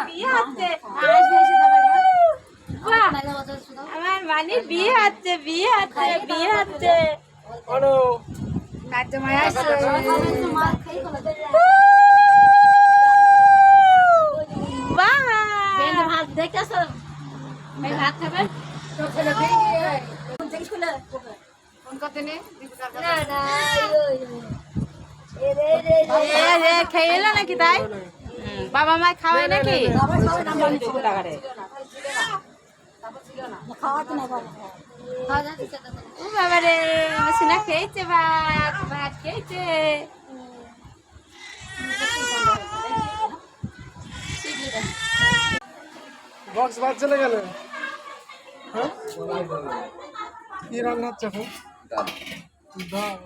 বিয়ে হচ্ছে আমার মানে বিয়ে হচ্ছে বিয়ে হচ্ছে বিয়ে হচ্ছে নাচ মায়া ভাত দেখতেছ ভাত খাবে খেয়ে এলো নাকি তাই বাবা মা খাওয়াই নাকি বাবা রে সিনা খেয়েছে ভাত ভাত খেয়েছে বক্স বাদ চলে গেল হ্যাঁ কি রান্না হচ্ছে এখন ডাল